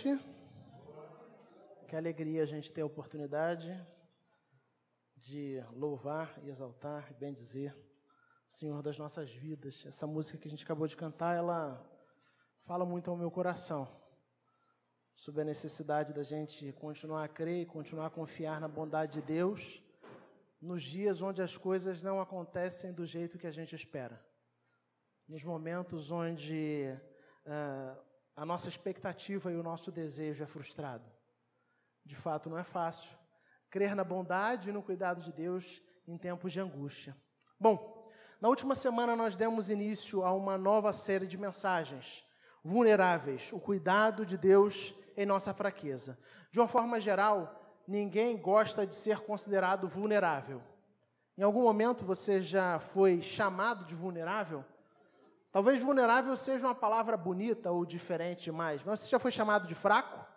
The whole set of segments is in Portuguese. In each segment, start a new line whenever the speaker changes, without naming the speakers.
noite. Que alegria a gente ter a oportunidade de louvar e exaltar e bendizer o Senhor das nossas vidas. Essa música que a gente acabou de cantar, ela fala muito ao meu coração sobre a necessidade da gente continuar a crer e continuar a confiar na bondade de Deus nos dias onde as coisas não acontecem do jeito que a gente espera. Nos momentos onde a nossa expectativa e o nosso desejo é frustrado. De fato, não é fácil crer na bondade e no cuidado de Deus em tempos de angústia. Bom, na última semana nós demos início a uma nova série de mensagens, Vulneráveis, o cuidado de Deus em nossa fraqueza. De uma forma geral, ninguém gosta de ser considerado vulnerável. Em algum momento você já foi chamado de vulnerável? Talvez vulnerável seja uma palavra bonita ou diferente demais, mas você já foi chamado de fraco?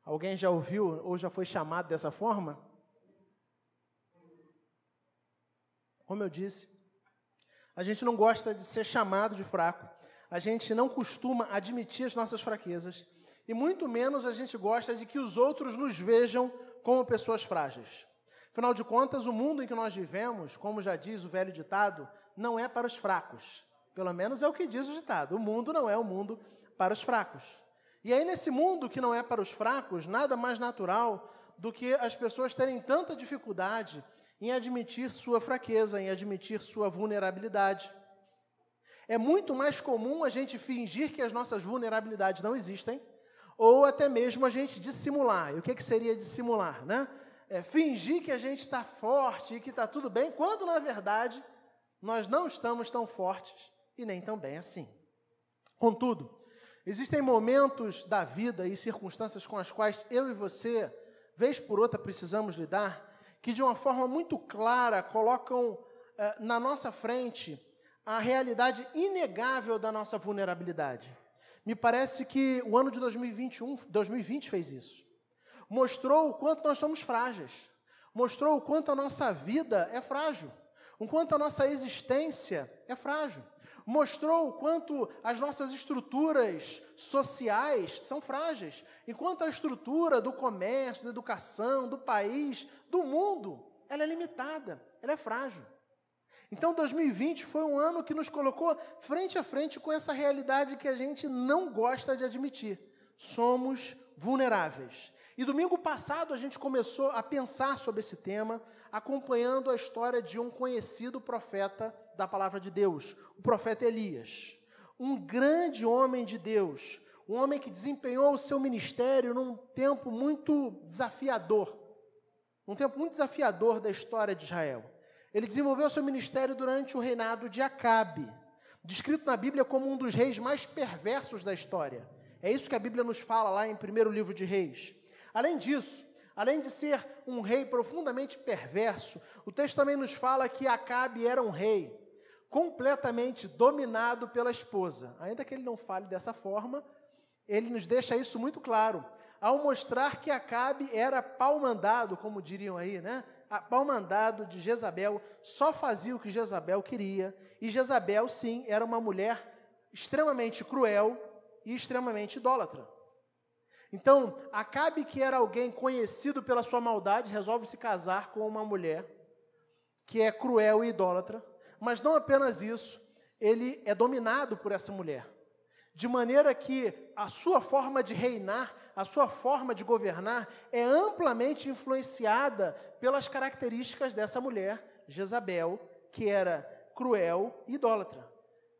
Alguém já ouviu ou já foi chamado dessa forma? Como eu disse, a gente não gosta de ser chamado de fraco, a gente não costuma admitir as nossas fraquezas e muito menos a gente gosta de que os outros nos vejam como pessoas frágeis. Afinal de contas, o mundo em que nós vivemos, como já diz o velho ditado, não é para os fracos. Pelo menos é o que diz o ditado. O mundo não é o mundo para os fracos. E aí, nesse mundo que não é para os fracos, nada mais natural do que as pessoas terem tanta dificuldade em admitir sua fraqueza, em admitir sua vulnerabilidade. É muito mais comum a gente fingir que as nossas vulnerabilidades não existem, ou até mesmo a gente dissimular. E o que seria dissimular, né? Fingir que a gente está forte e que está tudo bem, quando, na verdade, nós não estamos tão fortes e nem tão bem assim. Contudo, existem momentos da vida e circunstâncias com as quais eu e você, vez por outra, precisamos lidar, que de uma forma muito clara colocam na nossa frente a realidade inegável da nossa vulnerabilidade. Me parece que o ano de 2020 fez isso. Mostrou o quanto nós somos frágeis. Mostrou o quanto a nossa vida é frágil. O quanto a nossa existência é frágil. Mostrou o quanto as nossas estruturas sociais são frágeis, enquanto a estrutura do comércio, da educação, do país, do mundo, ela é limitada, ela é frágil. Então, 2020 foi um ano que nos colocou frente a frente com essa realidade que a gente não gosta de admitir. Somos vulneráveis. E domingo passado a gente começou a pensar sobre esse tema, acompanhando a história de um conhecido profeta da palavra de Deus, o profeta Elias. Um grande homem de Deus, um homem que desempenhou o seu ministério num tempo muito desafiador, da história de Israel. Ele desenvolveu o seu ministério durante o reinado de Acabe, descrito na Bíblia como um dos reis mais perversos da história. É isso que a Bíblia nos fala lá em 1º livro de Reis. Além disso, além de ser um rei profundamente perverso, o texto também nos fala que Acabe era um rei completamente dominado pela esposa. Ainda que ele não fale dessa forma, ele nos deixa isso muito claro, ao mostrar que Acabe era pau-mandado, como diriam aí, né? Pau-mandado de Jezabel, só fazia o que Jezabel queria, e Jezabel, sim, era uma mulher extremamente cruel e extremamente idólatra. Então, Acabe, que era alguém conhecido pela sua maldade, resolve se casar com uma mulher que é cruel e idólatra, mas não apenas isso, ele é dominado por essa mulher, de maneira que a sua forma de reinar, a sua forma de governar é amplamente influenciada pelas características dessa mulher, Jezabel, que era cruel e idólatra.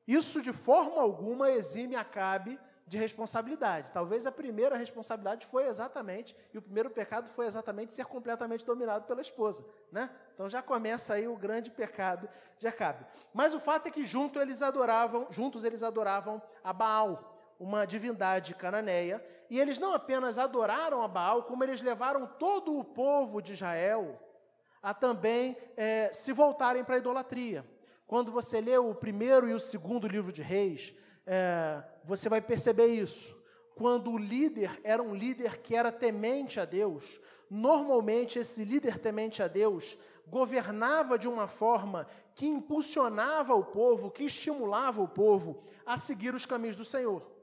Isso, de forma alguma, exime Acabe de responsabilidade. Talvez a primeira responsabilidade foi exatamente, e o primeiro pecado foi exatamente ser completamente dominado pela esposa, né? Então já começa aí o grande pecado de Acabe. Mas o fato é que juntos eles adoravam a Baal, uma divindade cananeia, e eles não apenas adoraram a Baal, como eles levaram todo o povo de Israel a também se voltarem para a idolatria. Quando você lê o 1º e o 2º livro de Reis, você vai perceber isso. Quando o líder era um líder que era temente a Deus, normalmente esse líder temente a Deus governava de uma forma que impulsionava o povo, que estimulava o povo a seguir os caminhos do Senhor.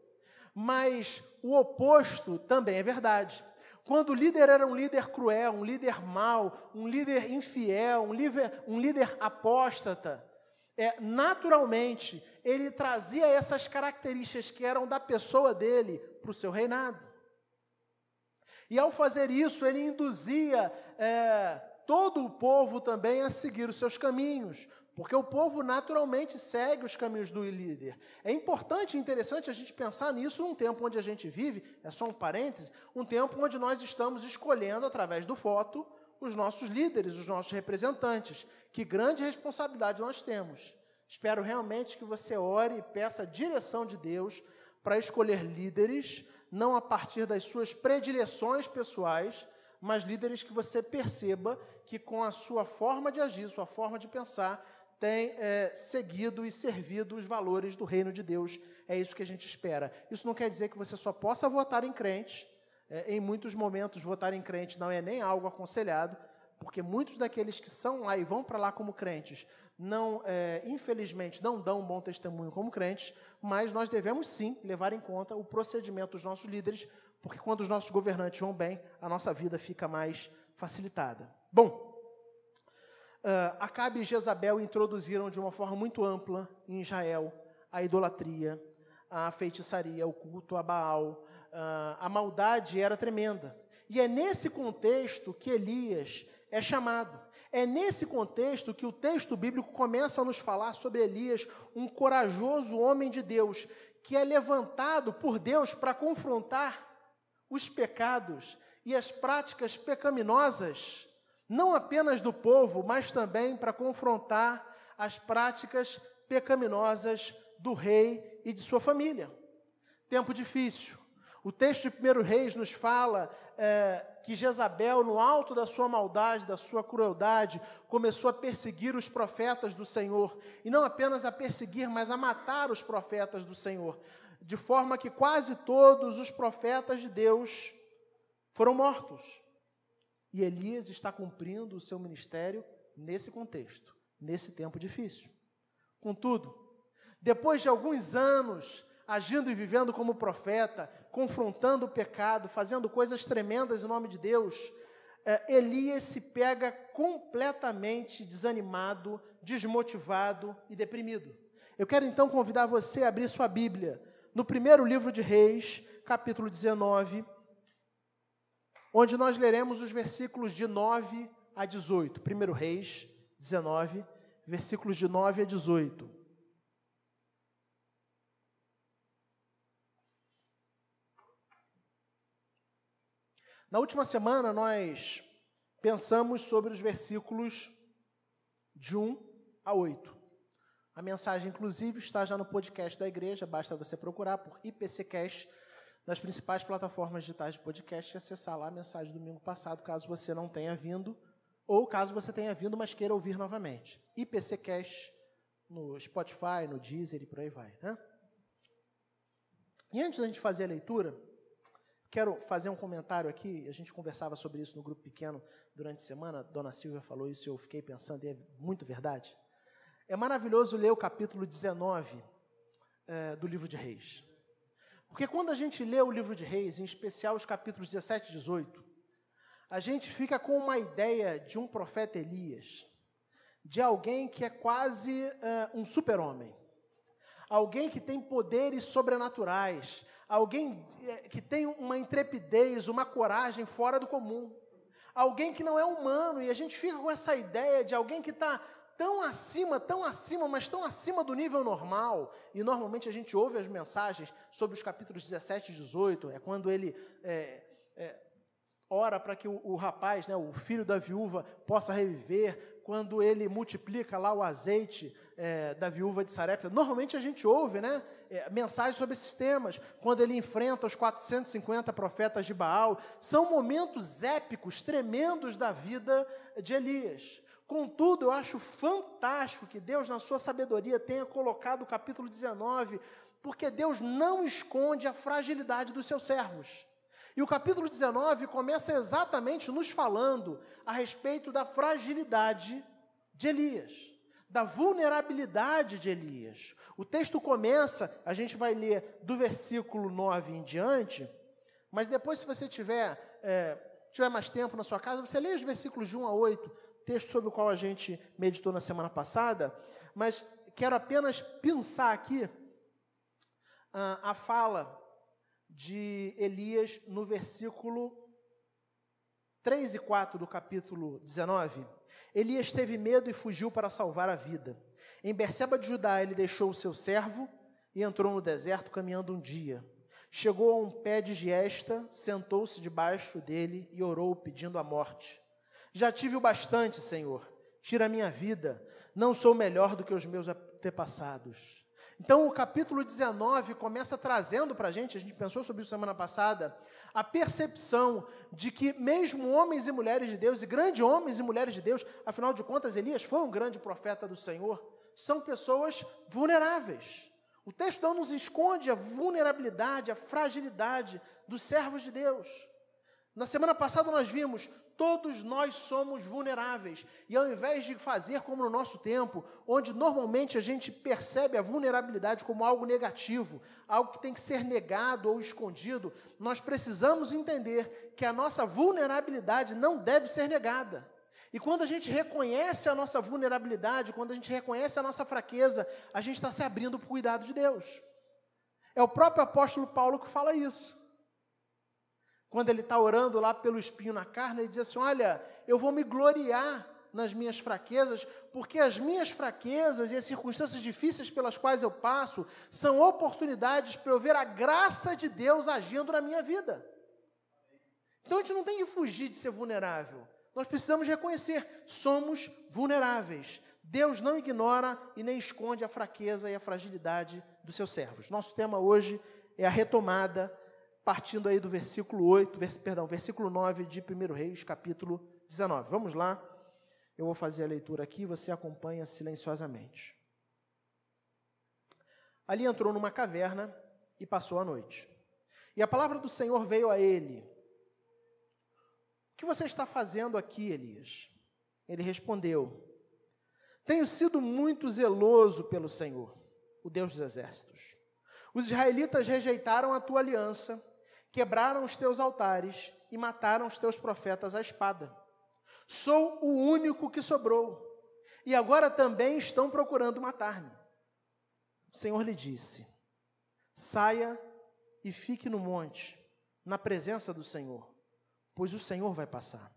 Mas o oposto também é verdade. Quando o líder era um líder cruel, um líder mau, um líder infiel, um líder apóstata, naturalmente, ele trazia essas características que eram da pessoa dele para o seu reinado. E ao fazer isso, ele induzia todo o povo também a seguir os seus caminhos, porque o povo naturalmente segue os caminhos do líder. É importante e interessante a gente pensar nisso num tempo onde a gente vive, é só um parêntese, um tempo onde nós estamos escolhendo, através do voto, os nossos líderes, os nossos representantes. Que grande responsabilidade nós temos. Espero realmente que você ore e peça a direção de Deus para escolher líderes, não a partir das suas predileções pessoais, mas líderes que você perceba que com a sua forma de agir, sua forma de pensar, tem seguido e servido os valores do reino de Deus. É isso que a gente espera. Isso não quer dizer que você só possa votar em crente. Em muitos momentos, votar em crente não é nem algo aconselhado, porque muitos daqueles que são lá e vão para lá como crentes, infelizmente, não dão um bom testemunho como crentes, mas nós devemos sim levar em conta o procedimento dos nossos líderes, porque quando os nossos governantes vão bem, a nossa vida fica mais facilitada. Bom, Acabe e Jezabel introduziram de uma forma muito ampla em Israel a idolatria, a feitiçaria, o culto a Baal. A maldade era tremenda. E é nesse contexto que Elias é chamado. É nesse contexto que o texto bíblico começa a nos falar sobre Elias, um corajoso homem de Deus, que é levantado por Deus para confrontar os pecados e as práticas pecaminosas, não apenas do povo, mas também para confrontar as práticas pecaminosas do rei e de sua família. Tempo difícil. O texto de 1 Reis nos fala que Jezabel, no alto da sua maldade, da sua crueldade, começou a perseguir os profetas do Senhor. E não apenas a perseguir, mas a matar os profetas do Senhor. De forma que quase todos os profetas de Deus foram mortos. E Elias está cumprindo o seu ministério nesse contexto, nesse tempo difícil. Contudo, depois de alguns anos agindo e vivendo como profeta, confrontando o pecado, fazendo coisas tremendas em nome de Deus, Elias se pega completamente desanimado, desmotivado e deprimido. Eu quero então convidar você a abrir sua Bíblia no primeiro livro de Reis, capítulo 19, onde nós leremos os versículos de 9 a 18. 1 Reis 19, versículos de 9 a 18. Na última semana, nós pensamos sobre os versículos de 1 a 8. A mensagem, inclusive, está já no podcast da igreja, basta você procurar por IPCcast nas principais plataformas digitais de podcast e acessar lá a mensagem do domingo passado, caso você não tenha vindo, ou caso você tenha vindo, mas queira ouvir novamente. IPCcast no Spotify, no Deezer e por aí vai, né? E antes da gente fazer a leitura, quero fazer um comentário aqui. A gente conversava sobre isso no grupo pequeno durante a semana, a dona Silvia falou isso e eu fiquei pensando, e é muito verdade. É maravilhoso ler o capítulo 19 do livro de Reis. Porque quando a gente lê o livro de Reis, em especial os capítulos 17 e 18, a gente fica com uma ideia de um profeta Elias, de alguém que é quase um super-homem, alguém que tem poderes sobrenaturais, alguém que tem uma intrepidez, uma coragem fora do comum, alguém que não é humano, e a gente fica com essa ideia de alguém que está tão acima, mas tão acima do nível normal, e normalmente a gente ouve as mensagens sobre os capítulos 17 e 18, é quando ele ora para que o rapaz, né, o filho da viúva, possa reviver, quando ele multiplica lá o azeite da viúva de Sarepta. Normalmente a gente ouve, né, mensagens sobre esses temas, quando ele enfrenta os 450 profetas de Baal. São momentos épicos, tremendos da vida de Elias. Contudo, eu acho fantástico que Deus, na sua sabedoria, tenha colocado o capítulo 19, porque Deus não esconde a fragilidade dos seus servos. E o capítulo 19 começa exatamente nos falando a respeito da fragilidade de Elias, da vulnerabilidade de Elias. O texto começa, a gente vai ler do versículo 9 em diante, mas depois, se você tiver mais tempo na sua casa, você lê os versículos de 1 a 8, texto sobre o qual a gente meditou na semana passada, mas quero apenas pensar aqui a fala de Elias no versículo 3 e 4 do capítulo 19. Elias teve medo e fugiu para salvar a vida. Em Berseba de Judá, ele deixou o seu servo e entrou no deserto caminhando um dia. Chegou a um pé de giesta, sentou-se debaixo dele e orou, pedindo a morte. Já tive o bastante, Senhor, tira a minha vida, não sou melhor do que os meus antepassados. Então, o capítulo 19 começa trazendo para a gente pensou sobre isso semana passada, a percepção de que mesmo homens e mulheres de Deus, e grandes homens e mulheres de Deus, afinal de contas, Elias foi um grande profeta do Senhor, são pessoas vulneráveis. O texto não nos esconde a vulnerabilidade, a fragilidade dos servos de Deus. Na semana passada nós vimos, todos nós somos vulneráveis. E ao invés de fazer como no nosso tempo, onde normalmente a gente percebe a vulnerabilidade como algo negativo, algo que tem que ser negado ou escondido, nós precisamos entender que a nossa vulnerabilidade não deve ser negada. E quando a gente reconhece a nossa vulnerabilidade, quando a gente reconhece a nossa fraqueza, a gente está se abrindo para o cuidado de Deus. É o próprio apóstolo Paulo que fala isso. Quando ele está orando lá pelo espinho na carne, ele diz assim, olha, eu vou me gloriar nas minhas fraquezas, porque as minhas fraquezas e as circunstâncias difíceis pelas quais eu passo, são oportunidades para eu ver a graça de Deus agindo na minha vida. Então a gente não tem que fugir de ser vulnerável. Nós precisamos reconhecer, somos vulneráveis. Deus não ignora e nem esconde a fraqueza e a fragilidade dos seus servos. Nosso tema hoje é a retomada, partindo aí do versículo 9 de 1 Reis, capítulo 19. Vamos lá, eu vou fazer a leitura aqui, você acompanha silenciosamente. Ali entrou numa caverna e passou a noite. E a palavra do Senhor veio a ele. O que você está fazendo aqui, Elias? Ele respondeu, tenho sido muito zeloso pelo Senhor, o Deus dos exércitos. Os israelitas rejeitaram a tua aliança, quebraram os teus altares e mataram os teus profetas à espada. Sou o único que sobrou, e agora também estão procurando matar-me. O Senhor lhe disse, saia e fique no monte, na presença do Senhor, pois o Senhor vai passar.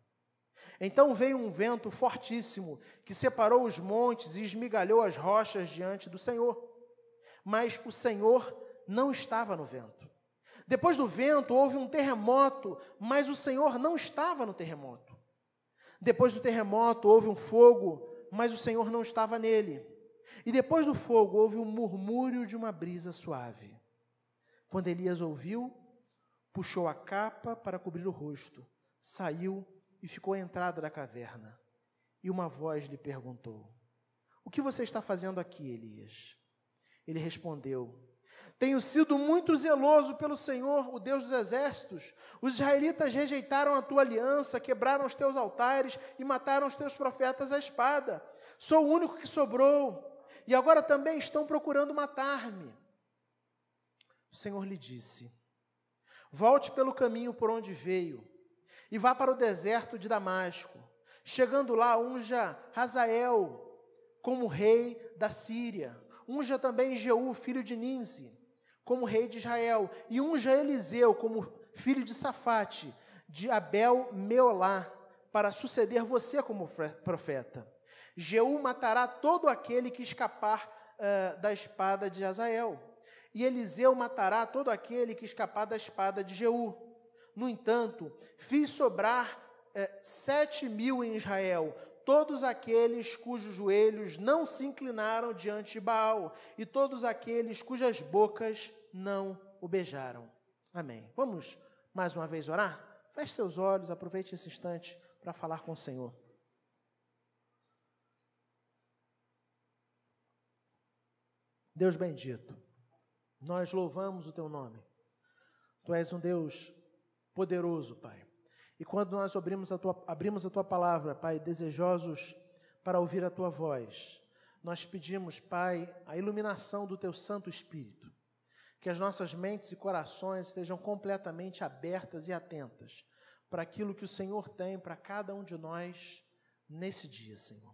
Então veio um vento fortíssimo, que separou os montes e esmigalhou as rochas diante do Senhor. Mas o Senhor não estava no vento. Depois do vento houve um terremoto, mas o Senhor não estava no terremoto. Depois do terremoto houve um fogo, mas o Senhor não estava nele. E depois do fogo houve um murmúrio de uma brisa suave. Quando Elias ouviu, puxou a capa para cobrir o rosto, saiu e ficou à entrada da caverna. E uma voz lhe perguntou, o que você está fazendo aqui, Elias? Ele respondeu, tenho sido muito zeloso pelo Senhor, o Deus dos exércitos. Os israelitas rejeitaram a tua aliança, quebraram os teus altares e mataram os teus profetas à espada. Sou o único que sobrou, e agora também estão procurando matar-me. O Senhor lhe disse, volte pelo caminho por onde veio, e vá para o deserto de Damasco. Chegando lá, unja Hazael como rei da Síria. Unja também Jeú, filho de Ninsi, como rei de Israel. E unja Eliseu como filho de Safate, de Abel-Meolá, para suceder você como profeta. Jeú matará todo aquele que escapar da espada de Hazael. E Eliseu matará todo aquele que escapar da espada de Jeú. No entanto, fiz sobrar 7.000 em Israel, todos aqueles cujos joelhos não se inclinaram diante de Baal, e todos aqueles cujas bocas não o beijaram. Amém. Vamos mais uma vez orar? Feche seus olhos, aproveite esse instante para falar com o Senhor. Deus bendito, nós louvamos o Teu nome. Tu és um Deus poderoso, Pai. E quando nós abrimos a Tua palavra, Pai, desejosos para ouvir a Tua voz, nós pedimos, Pai, a iluminação do Teu Santo Espírito, que as nossas mentes e corações estejam completamente abertas e atentas para aquilo que o Senhor tem para cada um de nós nesse dia, Senhor.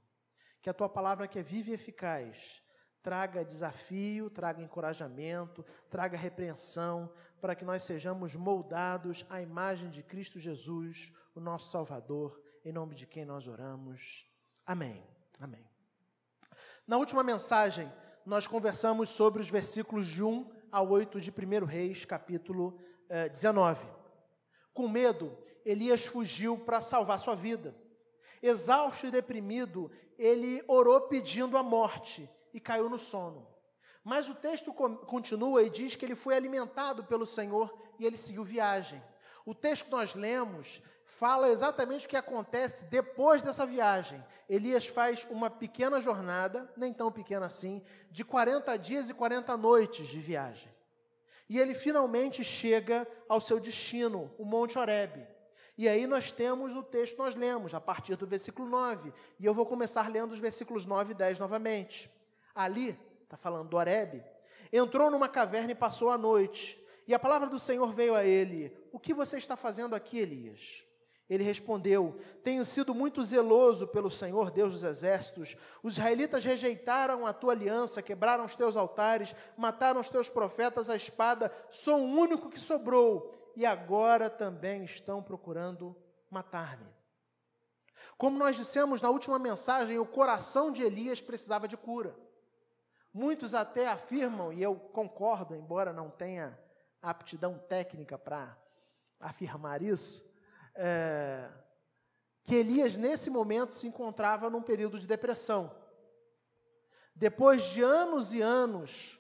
Que a Tua palavra, que é viva e eficaz, traga desafio, traga encorajamento, traga repreensão, para que nós sejamos moldados à imagem de Cristo Jesus, o nosso Salvador, em nome de quem nós oramos. Amém. Amém. Na última mensagem, nós conversamos sobre os versículos de 1 a 8 de 1 Reis, capítulo 19. Com medo, Elias fugiu para salvar sua vida. Exausto e deprimido, ele orou pedindo a morte e caiu no sono. Mas o texto continua e diz que ele foi alimentado pelo Senhor e ele seguiu viagem. O texto que nós lemos fala exatamente o que acontece depois dessa viagem. Elias faz uma pequena jornada, nem tão pequena assim, de 40 dias e 40 noites de viagem. E ele finalmente chega ao seu destino, o Monte Horebe. E aí nós temos o texto que nós lemos, a partir do versículo 9. E eu vou começar lendo os versículos 9 e 10 novamente. Ali, está falando do Horebe, entrou numa caverna e passou a noite. E a palavra do Senhor veio a ele: o que você está fazendo aqui, Elias? Ele respondeu: tenho sido muito zeloso pelo Senhor, Deus dos exércitos. Os israelitas rejeitaram a tua aliança, quebraram os teus altares, mataram os teus profetas à espada. Sou o único que sobrou, e agora também estão procurando matar-me. Como nós dissemos na última mensagem, o coração de Elias precisava de cura. Muitos até afirmam, e eu concordo, embora não tenha aptidão técnica para afirmar isso, que Elias, nesse momento, se encontrava num período de depressão. Depois de anos e anos,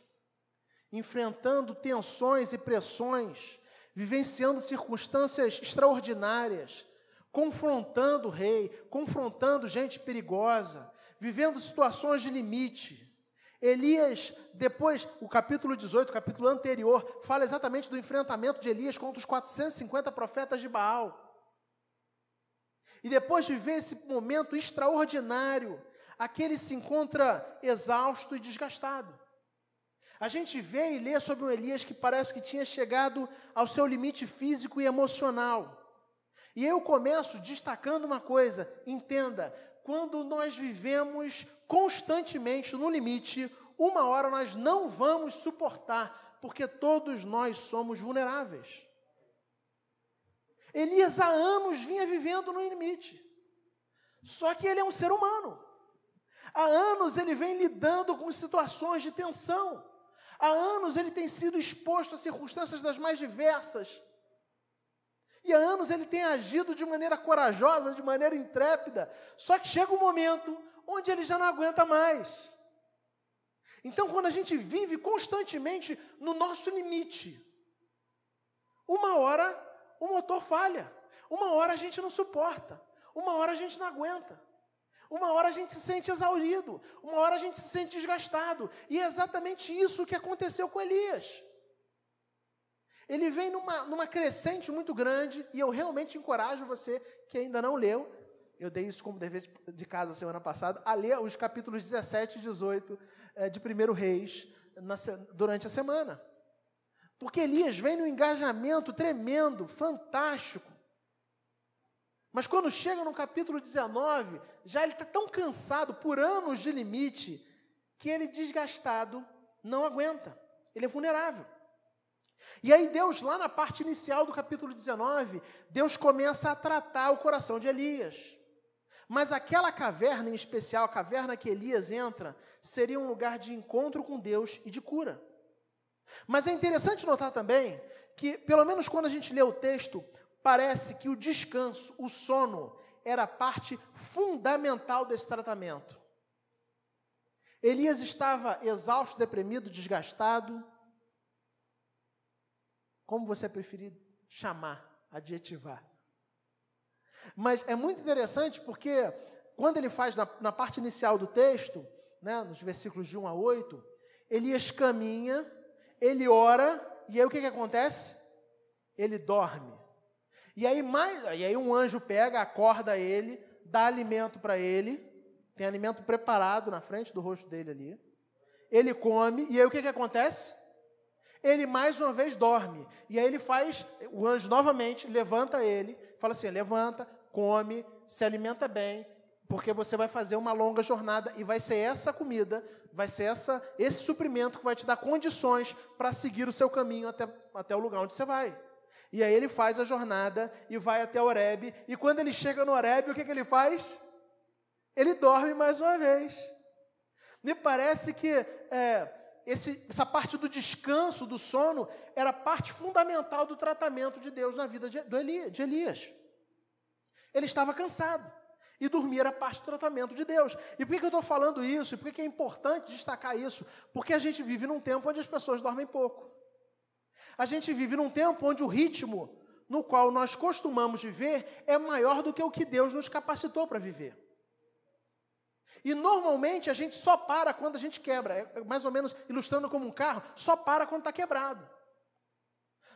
enfrentando tensões e pressões, vivenciando circunstâncias extraordinárias, confrontando o rei, confrontando gente perigosa, vivendo situações de limite. Elias, depois, o capítulo 18, o capítulo anterior, fala exatamente do enfrentamento de Elias contra os 450 profetas de Baal. E depois de viver esse momento extraordinário, aquele se encontra exausto e desgastado. A gente vê e lê sobre um Elias que parece que tinha chegado ao seu limite físico e emocional. E eu começo destacando uma coisa: entenda, quando nós vivemos constantemente no limite, uma hora nós não vamos suportar, porque todos nós somos vulneráveis. Elias há anos vinha vivendo no limite, só que ele é um ser humano. Há anos ele vem lidando com situações de tensão. Há anos ele tem sido exposto a circunstâncias das mais diversas. E há anos ele tem agido de maneira corajosa, de maneira intrépida. Só que chega um momento onde ele já não aguenta mais. Então, quando a gente vive constantemente no nosso limite, uma hora o motor falha. Uma hora a gente não suporta. Uma hora a gente não aguenta. Uma hora a gente se sente exaurido. Uma hora a gente se sente desgastado. E é exatamente isso que aconteceu com Elias. Ele vem numa crescente muito grande, e eu realmente encorajo você que ainda não leu, eu dei isso como dever de casa semana passada, a ler os capítulos 17 e 18 de 1 Reis durante a semana. Porque Elias vem num engajamento tremendo, fantástico. Mas quando chega no capítulo 19, já ele está tão cansado por anos de limite, que ele, desgastado, não aguenta. Ele é vulnerável. E aí Deus, lá na parte inicial do capítulo 19, Deus começa a tratar o coração de Elias. Mas aquela caverna em especial, a caverna que Elias entra, seria um lugar de encontro com Deus e de cura. Mas é interessante notar também que, pelo menos quando a gente lê o texto, parece que o descanso, o sono, era parte fundamental desse tratamento. Elias estava exausto, deprimido, desgastado. Como você preferir chamar, adjetivar. Mas é muito interessante porque quando ele faz na parte inicial do texto, né, nos versículos de 1 a 8, Elias caminha, ele ora, e aí o que acontece? Ele dorme. E aí um anjo pega, acorda ele, dá alimento para ele, tem alimento preparado na frente do rosto dele ali. Ele come, e aí o que acontece? Ele mais uma vez dorme. E aí ele faz, o anjo novamente levanta ele, fala assim, levanta, come, se alimenta bem, porque você vai fazer uma longa jornada e vai ser essa comida, vai ser esse suprimento que vai te dar condições para seguir o seu caminho até o lugar onde você vai. E aí ele faz a jornada e vai até Horebe, e quando ele chega no Horebe, o que ele faz? Ele dorme mais uma vez. Me parece que essa parte do descanso, do sono, era parte fundamental do tratamento de Deus na vida de Elias. Ele estava cansado. E dormir era parte do tratamento de Deus. E por que eu estou falando isso? E por que é importante destacar isso? Porque a gente vive num tempo onde as pessoas dormem pouco. A gente vive num tempo onde o ritmo no qual nós costumamos viver é maior do que o que Deus nos capacitou para viver. E normalmente a gente só para quando a gente quebra. É mais ou menos ilustrando como um carro, só para quando está quebrado.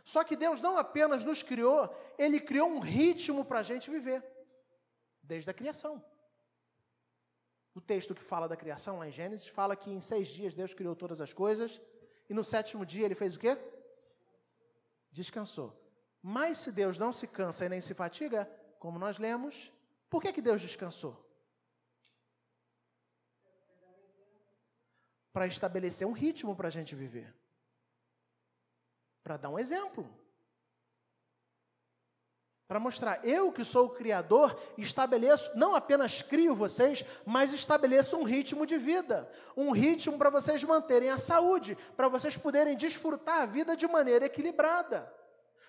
Só que Deus não apenas nos criou, Ele criou um ritmo para a gente viver. Desde a criação. O texto que fala da criação, lá em Gênesis, fala que em 6 dias Deus criou todas as coisas, e no 7º dia Ele fez o quê? Descansou. Mas se Deus não se cansa e nem se fatiga, como nós lemos, por que Deus descansou? Para estabelecer um ritmo para a gente viver. Para dar um exemplo. Para mostrar, eu que sou o Criador, estabeleço, não apenas crio vocês, mas estabeleço um ritmo de vida. Um ritmo para vocês manterem a saúde, para vocês poderem desfrutar a vida de maneira equilibrada.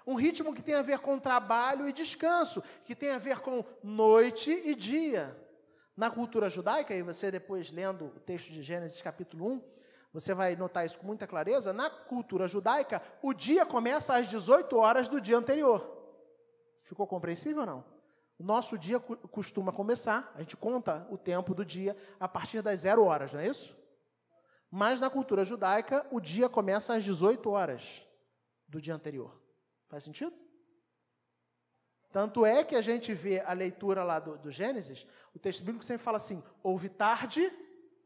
Um ritmo que tem a ver com trabalho e descanso, que tem a ver com noite e dia. Na cultura judaica, e você depois lendo o texto de Gênesis capítulo 1, você vai notar isso com muita clareza, na cultura judaica, o dia começa às 18 horas do dia anterior. Ficou compreensível ou não? O nosso dia costuma começar, a gente conta o tempo do dia a partir das 0 horas, não é isso? Mas na cultura judaica, o dia começa às 18 horas do dia anterior. Faz sentido? Tanto é que a gente vê a leitura lá do Gênesis, o texto bíblico sempre fala assim, houve tarde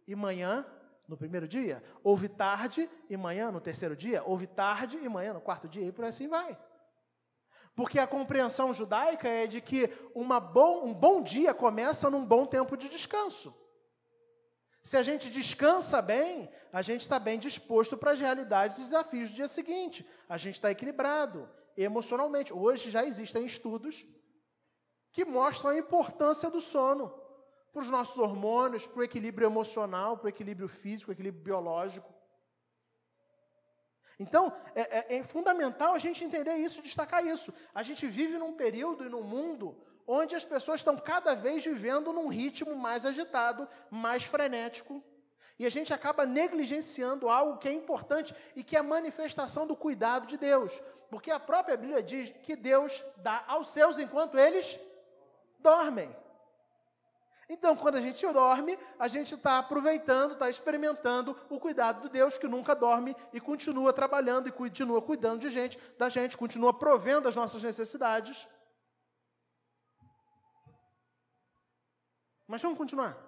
e manhã no primeiro dia, houve tarde e manhã no terceiro dia, houve tarde e manhã no quarto dia, e por assim vai. Porque a compreensão judaica é de que um bom dia começa num bom tempo de descanso. Se a gente descansa bem, a gente está bem disposto para as realidades e desafios do dia seguinte. A gente está equilibrado emocionalmente. Hoje já existem estudos que mostram a importância do sono para os nossos hormônios, para o equilíbrio emocional, para o equilíbrio físico, o equilíbrio biológico. Então, é fundamental a gente entender isso, destacar isso. A gente vive num período e num mundo onde as pessoas estão cada vez vivendo num ritmo mais agitado, mais frenético, e a gente acaba negligenciando algo que é importante e que é a manifestação do cuidado de Deus. Porque a própria Bíblia diz que Deus dá aos seus enquanto eles dormem. Então, quando a gente dorme, a gente está aproveitando, está experimentando o cuidado de Deus que nunca dorme e continua trabalhando e continua cuidando da gente, continua provendo as nossas necessidades. Mas vamos continuar.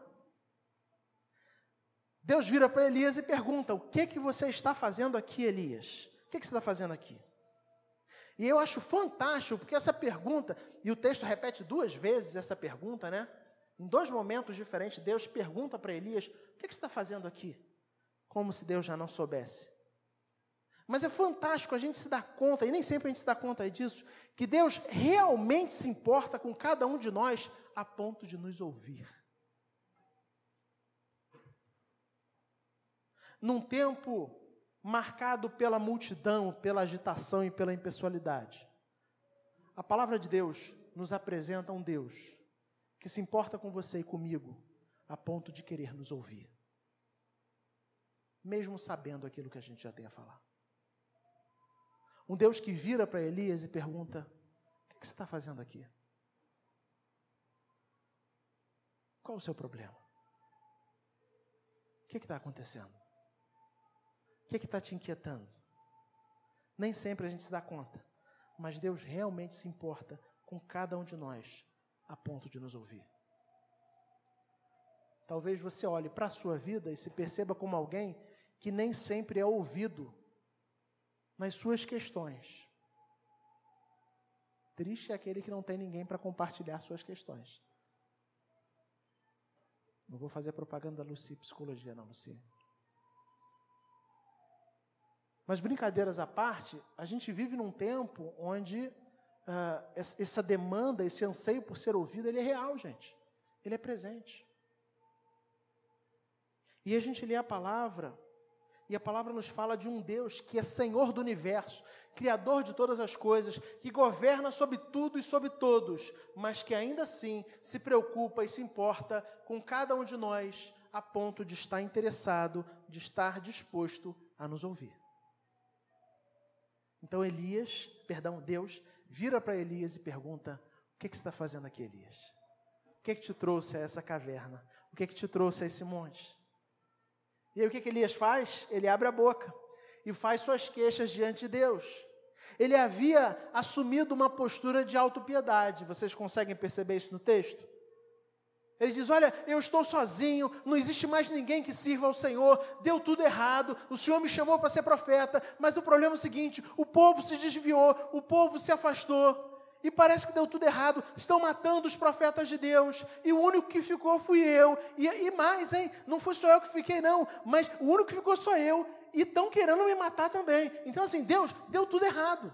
Deus vira para Elias e pergunta, o que você está fazendo aqui, Elias? O que você está fazendo aqui? E eu acho fantástico, porque essa pergunta, e o texto repete 2 vezes essa pergunta, né? Em 2 momentos diferentes, Deus pergunta para Elias, o que você está fazendo aqui? Como se Deus já não soubesse. Mas é fantástico a gente se dar conta, e nem sempre a gente se dá conta disso, que Deus realmente se importa com cada um de nós a ponto de nos ouvir. Num tempo marcado pela multidão, pela agitação e pela impessoalidade, a palavra de Deus nos apresenta um Deus que se importa com você e comigo a ponto de querer nos ouvir, mesmo sabendo aquilo que a gente já tem a falar. Um Deus que vira para Elias e pergunta, o que você está fazendo aqui? Qual o seu problema? O que está acontecendo? O que está te inquietando? Nem sempre a gente se dá conta, mas Deus realmente se importa com cada um de nós, a ponto de nos ouvir. Talvez você olhe para a sua vida e se perceba como alguém que nem sempre é ouvido nas suas questões. Triste é aquele que não tem ninguém para compartilhar suas questões. Não vou fazer propaganda da Lucy Psicologia, não, Lucy. Mas brincadeiras à parte, a gente vive num tempo onde essa demanda, esse anseio por ser ouvido, ele é real, gente. Ele é presente. E a gente lê a palavra, e a palavra nos fala de um Deus que é Senhor do universo, Criador de todas as coisas, que governa sobre tudo e sobre todos, mas que ainda assim se preocupa e se importa com cada um de nós, a ponto de estar interessado, de estar disposto a nos ouvir. Então Deus vira para Elias e pergunta: o que você está fazendo aqui, Elias? O que te trouxe a essa caverna? O que te trouxe a esse monte? E aí o que Elias faz? Ele abre a boca e faz suas queixas diante de Deus. Ele havia assumido uma postura de autopiedade. Vocês conseguem perceber isso no texto? Ele diz: olha, eu estou sozinho, não existe mais ninguém que sirva ao Senhor, deu tudo errado, o Senhor me chamou para ser profeta, mas o problema é o seguinte: o povo se desviou, o povo se afastou, e parece que deu tudo errado, estão matando os profetas de Deus, e o único que ficou fui eu, e mais, não foi só eu que fiquei não, mas o único que ficou sou eu, e estão querendo me matar também. Então assim, Deus deu tudo errado.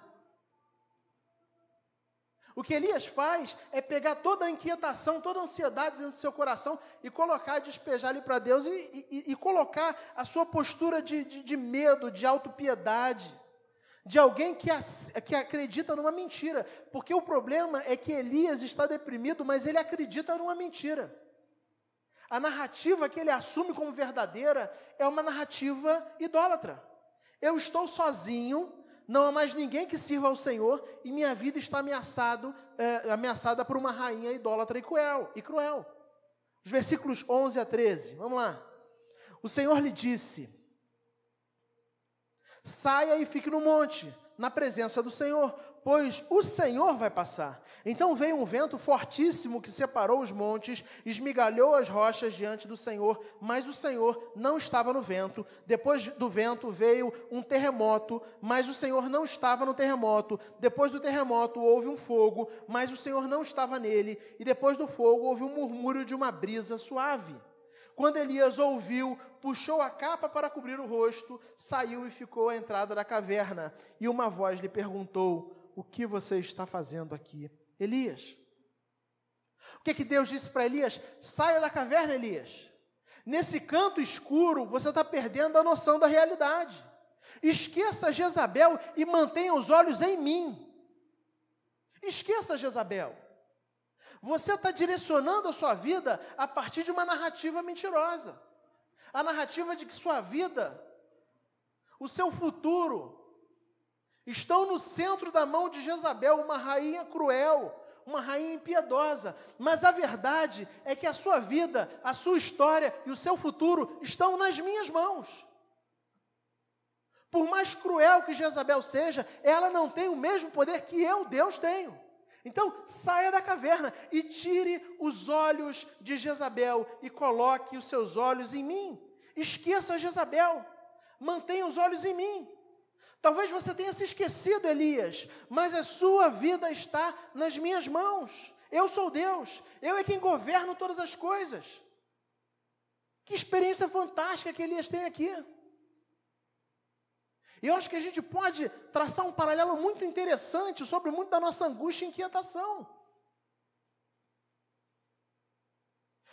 O que Elias faz é pegar toda a inquietação, toda a ansiedade dentro do seu coração e colocar, despejar ali para Deus e colocar a sua postura de medo, de autopiedade, de alguém que acredita numa mentira. Porque o problema é que Elias está deprimido, mas ele acredita numa mentira. A narrativa que ele assume como verdadeira é uma narrativa idólatra. Eu estou sozinho, não há mais ninguém que sirva ao Senhor e minha vida está ameaçada por uma rainha idólatra e cruel. Os versículos 11 a 13, vamos lá. O Senhor lhe disse: saia e fique no monte, na presença do Senhor, pois o Senhor vai passar. Então veio um vento fortíssimo que separou os montes, esmigalhou as rochas diante do Senhor, mas o Senhor não estava no vento. Depois do vento veio um terremoto, mas o Senhor não estava no terremoto. Depois do terremoto houve um fogo, mas o Senhor não estava nele. E depois do fogo houve um murmúrio de uma brisa suave. Quando Elias ouviu, puxou a capa para cobrir o rosto, saiu e ficou à entrada da caverna. E uma voz lhe perguntou: o que você está fazendo aqui, Elias? O que Deus disse para Elias? Saia da caverna, Elias. Nesse canto escuro, você está perdendo a noção da realidade. Esqueça Jezabel e mantenha os olhos em mim. Esqueça Jezabel. Você está direcionando a sua vida a partir de uma narrativa mentirosa. A narrativa de que sua vida, o seu futuro, estão no centro da mão de Jezabel, uma rainha cruel, uma rainha impiedosa. Mas a verdade é que a sua vida, a sua história e o seu futuro estão nas minhas mãos. Por mais cruel que Jezabel seja, ela não tem o mesmo poder que eu, Deus, tenho. Então, saia da caverna e tire os olhos de Jezabel e coloque os seus olhos em mim. Esqueça Jezabel, mantenha os olhos em mim. Talvez você tenha se esquecido, Elias, mas a sua vida está nas minhas mãos. Eu sou Deus, eu é quem governo todas as coisas. Que experiência fantástica que Elias tem aqui. E eu acho que a gente pode traçar um paralelo muito interessante sobre muito da nossa angústia e inquietação.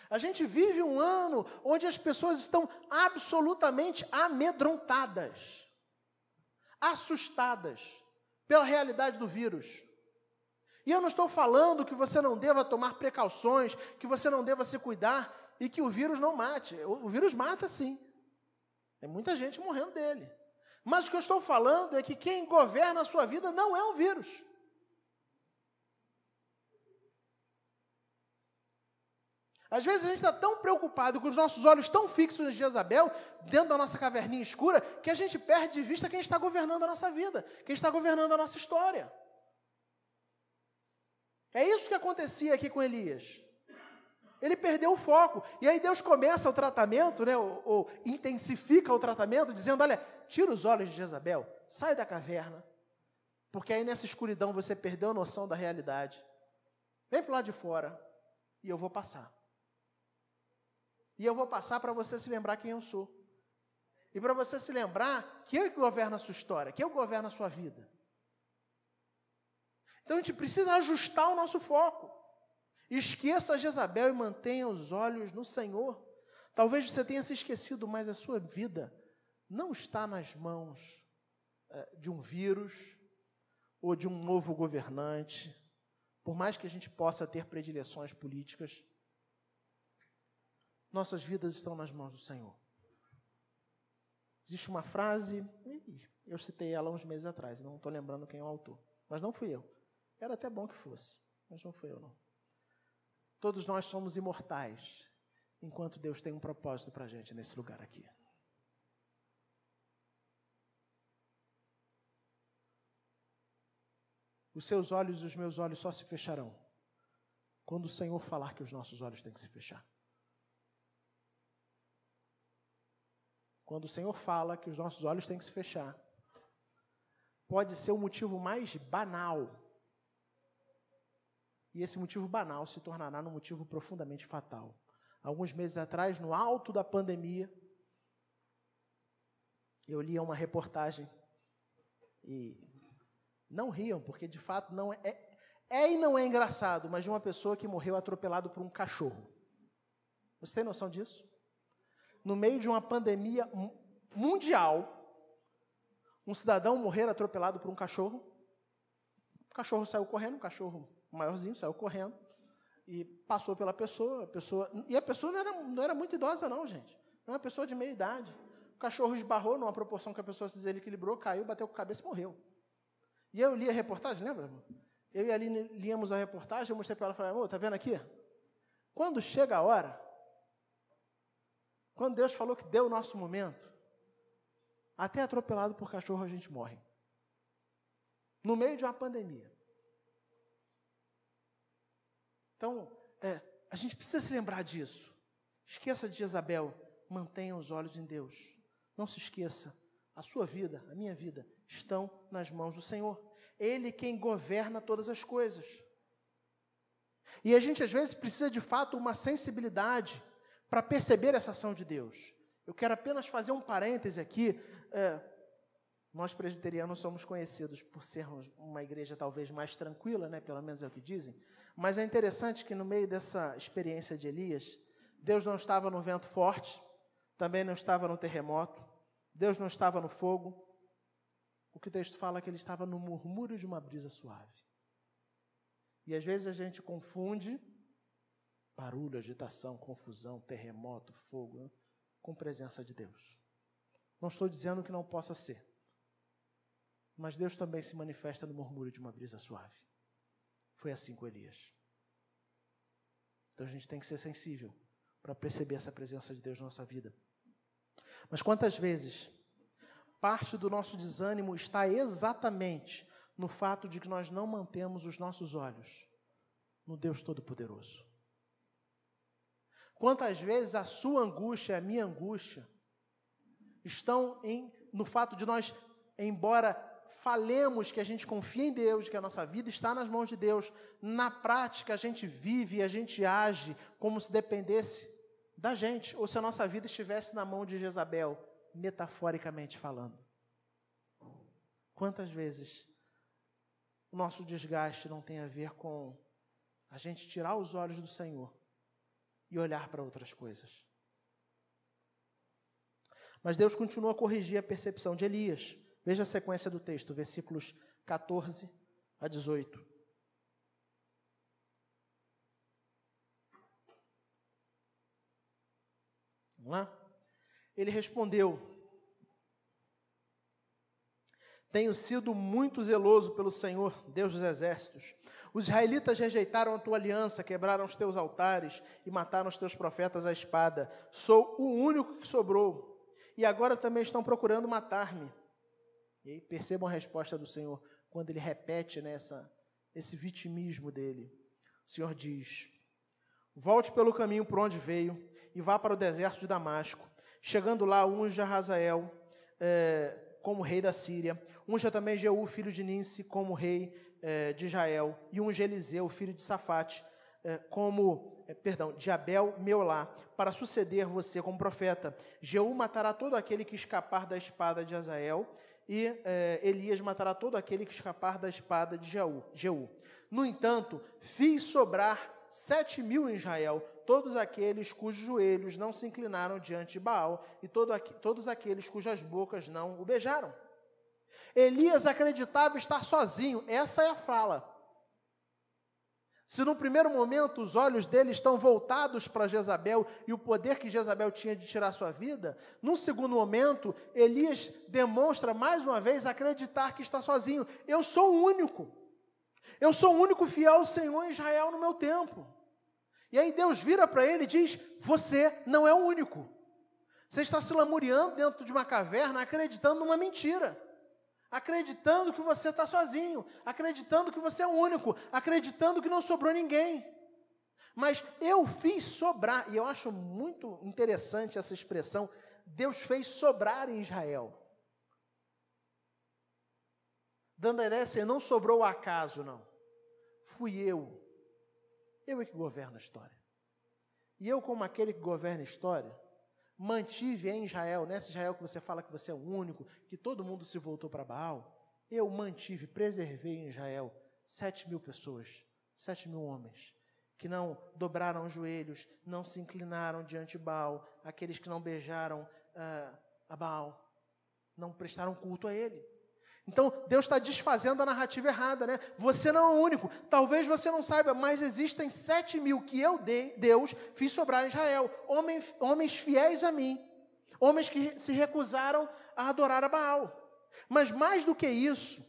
A gente vive um ano onde as pessoas estão absolutamente amedrontadas, assustadas pela realidade do vírus. E eu não estou falando que você não deva tomar precauções, que você não deva se cuidar e que o vírus não mate. O vírus mata sim. Tem muita gente morrendo dele. Mas o que eu estou falando é que quem governa a sua vida não é o vírus. Às vezes a gente está tão preocupado, com os nossos olhos tão fixos em Jezabel, dentro da nossa caverninha escura, que a gente perde de vista quem está governando a nossa vida, quem está governando a nossa história. É isso que acontecia aqui com Elias. Ele perdeu o foco. E aí Deus começa o tratamento, né, ou intensifica o tratamento, dizendo, olha, tira os olhos de Jezabel, sai da caverna, porque aí nessa escuridão você perdeu a noção da realidade. Vem para o lado de fora, e eu vou passar. E eu vou passar para você se lembrar quem eu sou. E para você se lembrar que eu que governo a sua história, que eu governo a sua vida. Então a gente precisa ajustar o nosso foco. Esqueça Jezabel e mantenha os olhos no Senhor. Talvez você tenha se esquecido, mas a sua vida não está nas mãos de um vírus ou de um novo governante. Por mais que a gente possa ter predileções políticas, nossas vidas estão nas mãos do Senhor. Existe uma frase, eu citei ela uns meses atrás, não estou lembrando quem é o autor, mas não fui eu. Era até bom que fosse, mas não fui eu não. Todos nós somos imortais, enquanto Deus tem um propósito para a gente nesse lugar aqui. Os seus olhos e os meus olhos só se fecharão quando o Senhor falar que os nossos olhos têm que se fechar. Quando o Senhor fala que os nossos olhos têm que se fechar, pode ser o motivo mais banal. E esse motivo banal se tornará um motivo profundamente fatal. Alguns meses atrás, no alto da pandemia, eu lia uma reportagem e não riam, porque de fato não e não é engraçado, mas de uma pessoa que morreu atropelado por um cachorro. Você tem noção disso? No meio de uma pandemia mundial, um cidadão morrer atropelado por um cachorro. O cachorro saiu correndo, um cachorro maiorzinho saiu correndo e passou pela pessoa, e a pessoa não era muito idosa não, gente. Era uma pessoa de meia idade. O cachorro esbarrou numa proporção que a pessoa se desequilibrou, caiu, bateu com a cabeça e morreu. E eu li a reportagem, lembra? Eu e a Aline líamos a reportagem, eu mostrei para ela e falei, amor, tá vendo aqui? Quando chega a hora, quando Deus falou que deu o nosso momento, até atropelado por cachorro a gente morre. No meio de uma pandemia. Então, a gente precisa se lembrar disso. Esqueça de Jezabel, mantenha os olhos em Deus. Não se esqueça, a sua vida, a minha vida, estão nas mãos do Senhor. Ele quem governa todas as coisas. E a gente às vezes precisa de fato uma sensibilidade para perceber essa ação de Deus. Eu quero apenas fazer um parêntese aqui. Nós presbiterianos somos conhecidos por sermos uma igreja talvez mais tranquila, né? Pelo menos é o que dizem. Mas é interessante que no meio dessa experiência de Elias, Deus não estava no vento forte, também não estava no terremoto, Deus não estava no fogo. O que o texto fala é que ele estava no murmúrio de uma brisa suave. E às vezes a gente confunde barulho, agitação, confusão, terremoto, fogo, com presença de Deus. Não estou dizendo que não possa ser. Mas Deus também se manifesta no murmúrio de uma brisa suave. Foi assim com Elias. Então a gente tem que ser sensível para perceber essa presença de Deus na nossa vida. Mas quantas vezes parte do nosso desânimo está exatamente no fato de que nós não mantemos os nossos olhos no Deus Todo-Poderoso? Quantas vezes a sua angústia e a minha angústia estão no fato de nós, embora falemos que a gente confia em Deus, que a nossa vida está nas mãos de Deus, na prática a gente vive e a gente age como se dependesse da gente, ou se a nossa vida estivesse na mão de Jezabel, metaforicamente falando. Quantas vezes o nosso desgaste não tem a ver com a gente tirar os olhos do Senhor e olhar para outras coisas? Mas Deus continua a corrigir a percepção de Elias. Veja a sequência do texto, versículos 14 a 18. Vamos lá? Ele respondeu: tenho sido muito zeloso pelo Senhor, Deus dos exércitos. Os israelitas rejeitaram a tua aliança, quebraram os teus altares e mataram os teus profetas à espada. Sou o único que sobrou, e agora também estão procurando matar-me. E aí percebam a resposta do Senhor, quando ele repete esse vitimismo dele. O Senhor diz: volte pelo caminho por onde veio e vá para o deserto de Damasco. Chegando lá, unja Hazael como rei da Síria. Unja também Jeú, filho de Ninsi, como rei de Israel. E unja Eliseu, filho de Safate, de Abel Meolá, para suceder você como profeta. Jeú matará todo aquele que escapar da espada de Hazael, e Elias matará todo aquele que escapar da espada de Jeú. No entanto, fiz sobrar 7.000 em Israel, todos aqueles cujos joelhos não se inclinaram diante de Baal, e todos aqueles cujas bocas não o beijaram. Elias acreditava estar sozinho, essa é a fala. Se no primeiro momento os olhos dele estão voltados para Jezabel e o poder que Jezabel tinha de tirar sua vida, num segundo momento, Elias demonstra mais uma vez acreditar que está sozinho. Eu sou o único. Eu sou o único fiel ao Senhor em Israel no meu tempo. E aí Deus vira para ele e diz, você não é o único. Você está se lamuriando dentro de uma caverna, acreditando numa mentira. Acreditando que você está sozinho, acreditando que você é o único, acreditando que não sobrou ninguém. Mas eu fiz sobrar, e eu acho muito interessante essa expressão, Deus fez sobrar em Israel. Dando a ideia assim, não sobrou o acaso, não. Fui eu é que governo a história. E eu, como aquele que governa a história, mantive em Israel, nessa Israel que você fala que você é o único, que todo mundo se voltou para Baal, eu mantive, preservei em Israel 7.000 pessoas, 7.000 homens, que não dobraram os joelhos, não se inclinaram diante de Baal, aqueles que não beijaram a Baal, não prestaram culto a ele. Então, Deus está desfazendo a narrativa errada, né? Você não é o único. Talvez você não saiba, mas existem 7.000 que eu, Deus, fiz sobrar em Israel. Homens fiéis a mim. Homens que se recusaram a adorar a Baal. Mas mais do que isso,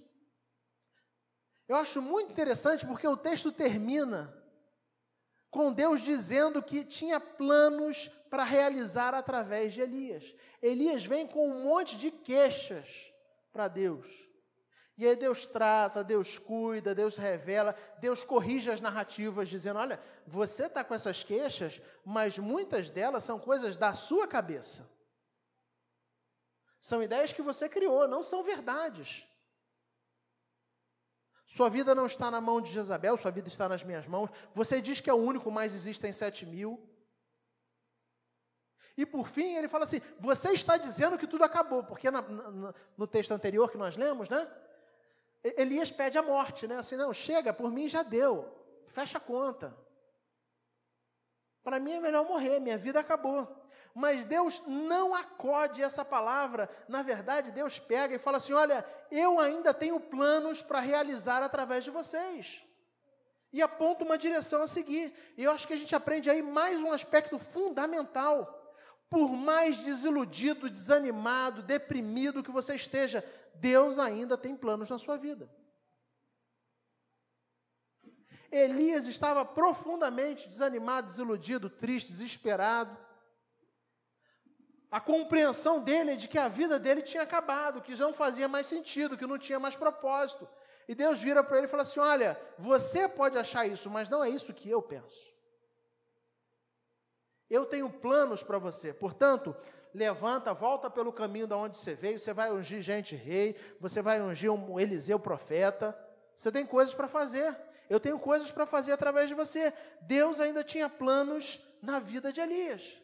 eu acho muito interessante porque o texto termina com Deus dizendo que tinha planos para realizar através de Elias. Elias vem com um monte de queixas para Deus. E aí Deus trata, Deus cuida, Deus revela, Deus corrige as narrativas, dizendo, olha, você está com essas queixas, mas muitas delas são coisas da sua cabeça. São ideias que você criou, não são verdades. Sua vida não está na mão de Jezabel, sua vida está nas minhas mãos. Você diz que é o único, mas existem 7.000. E por fim, ele fala assim, você está dizendo que tudo acabou, porque no texto anterior que nós lemos, né? Elias pede a morte, né? Assim, não, chega, por mim já deu, fecha a conta. Para mim é melhor morrer, minha vida acabou. Mas Deus não acode essa palavra, na verdade Deus pega e fala assim, olha, eu ainda tenho planos para realizar através de vocês. E aponta uma direção a seguir. E eu acho que a gente aprende aí mais um aspecto fundamental. Por mais desiludido, desanimado, deprimido que você esteja, Deus ainda tem planos na sua vida. Elias estava profundamente desanimado, desiludido, triste, desesperado. A compreensão dele é de que a vida dele tinha acabado, que já não fazia mais sentido, que não tinha mais propósito. E Deus vira para ele e fala assim, olha, você pode achar isso, mas não é isso que eu penso. Eu tenho planos para você, portanto, levanta, volta pelo caminho de onde você veio, você vai ungir gente rei, você vai ungir um Eliseu profeta, você tem coisas para fazer, eu tenho coisas para fazer através de você. Deus ainda tinha planos na vida de Elias.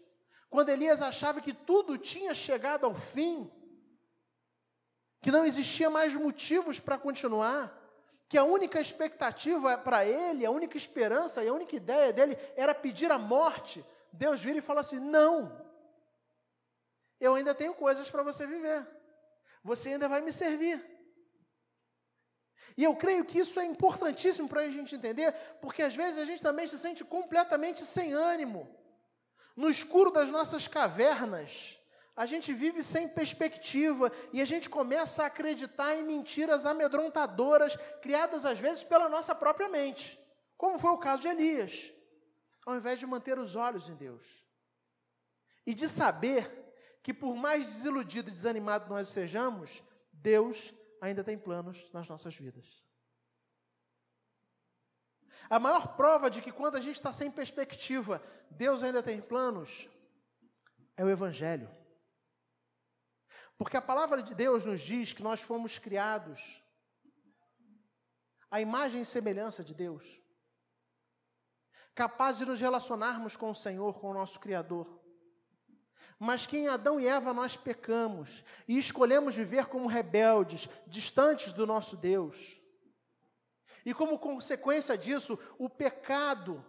Quando Elias achava que tudo tinha chegado ao fim, que não existia mais motivos para continuar, que a única expectativa para ele, a única esperança e a única ideia dele era pedir a morte, Deus vira e fala assim, não, eu ainda tenho coisas para você viver, você ainda vai me servir. E eu creio que isso é importantíssimo para a gente entender, porque às vezes a gente também se sente completamente sem ânimo. No escuro das nossas cavernas, a gente vive sem perspectiva e a gente começa a acreditar em mentiras amedrontadoras, criadas às vezes pela nossa própria mente, como foi o caso de Elias. Ao invés de manter os olhos em Deus. E de saber que por mais desiludido e desanimado nós sejamos, Deus ainda tem planos nas nossas vidas. A maior prova de que quando a gente está sem perspectiva, Deus ainda tem planos, é o Evangelho. Porque a palavra de Deus nos diz que nós fomos criados à imagem e semelhança de Deus, capazes de nos relacionarmos com o Senhor, com o nosso Criador. Mas que em Adão e Eva nós pecamos e escolhemos viver como rebeldes, distantes do nosso Deus. E como consequência disso, o pecado,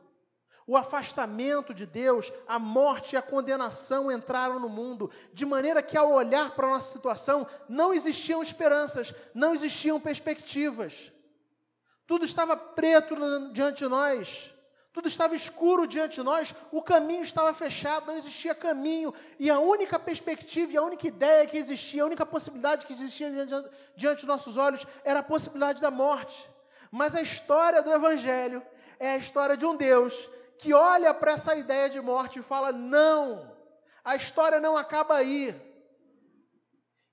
o afastamento de Deus, a morte e a condenação entraram no mundo, de maneira que ao olhar para a nossa situação, não existiam esperanças, não existiam perspectivas. Tudo estava preto diante de nós, tudo estava escuro diante de nós, o caminho estava fechado, não existia caminho, e a única perspectiva e a única ideia que existia, a única possibilidade que existia diante dos nossos olhos, era a possibilidade da morte. Mas a história do Evangelho é a história de um Deus que olha para essa ideia de morte e fala, não, a história não acaba aí.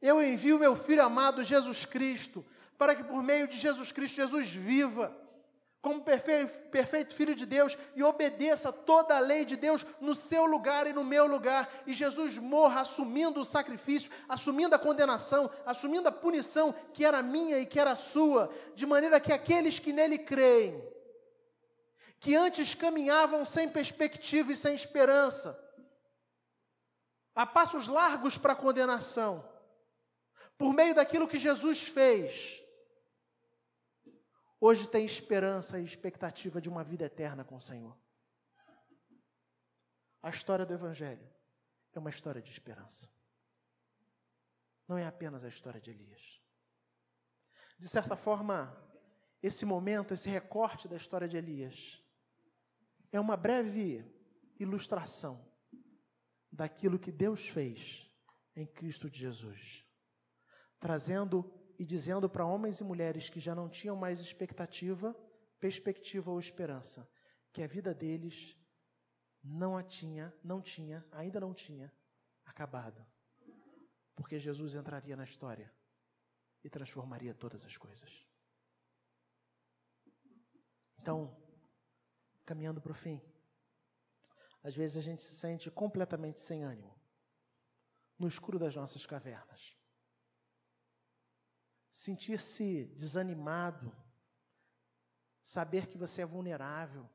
Eu envio meu Filho amado Jesus Cristo, para que por meio de Jesus Cristo, Jesus viva como perfeito Filho de Deus e obedeça toda a lei de Deus no seu lugar e no meu lugar. E Jesus morra assumindo o sacrifício, assumindo a condenação, assumindo a punição que era minha e que era sua, de maneira que aqueles que nele creem, que antes caminhavam sem perspectiva e sem esperança, a passos largos para a condenação, por meio daquilo que Jesus fez, hoje tem esperança e expectativa de uma vida eterna com o Senhor. A história do Evangelho é uma história de esperança. Não é apenas a história de Elias. De certa forma, esse momento, esse recorte da história de Elias, é uma breve ilustração daquilo que Deus fez em Cristo Jesus, trazendo e dizendo para homens e mulheres que já não tinham mais expectativa, perspectiva ou esperança, que a vida deles ainda não tinha acabado, porque Jesus entraria na história e transformaria todas as coisas. Então, caminhando para o fim, às vezes a gente se sente completamente sem ânimo, no escuro das nossas cavernas. Sentir-se desanimado, saber que você é vulnerável,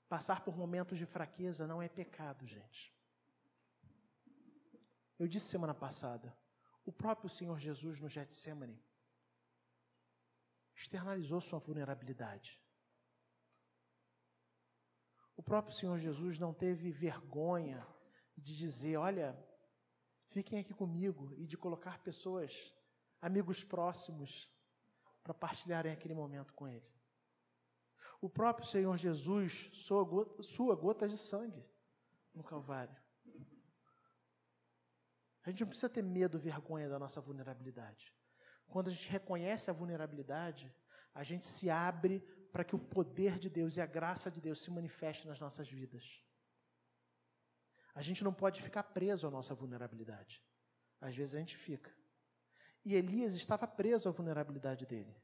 passar por momentos de fraqueza não é pecado, gente. Eu disse semana passada, o próprio Senhor Jesus no Getsêmani externalizou sua vulnerabilidade. O próprio Senhor Jesus não teve vergonha de dizer, olha, fiquem aqui comigo, e de colocar pessoas, amigos próximos, para partilharem aquele momento com Ele. O próprio Senhor Jesus sua gotas de sangue no Calvário. A gente não precisa ter medo, vergonha da nossa vulnerabilidade. Quando a gente reconhece a vulnerabilidade, a gente se abre para que o poder de Deus e a graça de Deus se manifeste nas nossas vidas. A gente não pode ficar preso à nossa vulnerabilidade. Às vezes a gente fica. E Elias estava preso à vulnerabilidade dele.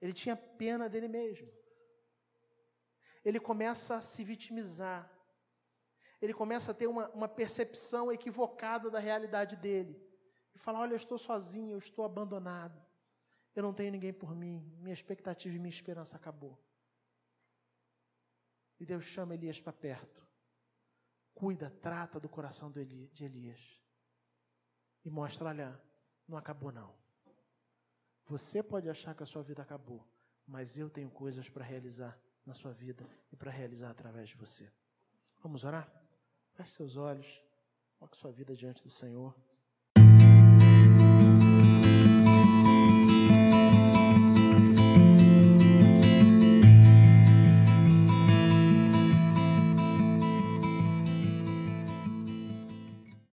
Ele tinha pena dele mesmo. Ele começa a se vitimizar. Ele começa a ter uma percepção equivocada da realidade dele. E fala, olha, eu estou sozinho, eu estou abandonado. Eu não tenho ninguém por mim. Minha expectativa e minha esperança acabou. E Deus chama Elias para perto. Cuida, trata do coração de Elias. E mostra, olha, não acabou não. Você pode achar que a sua vida acabou, mas eu tenho coisas para realizar na sua vida e para realizar através de você. Vamos orar? Feche seus olhos, coloque sua vida diante do Senhor.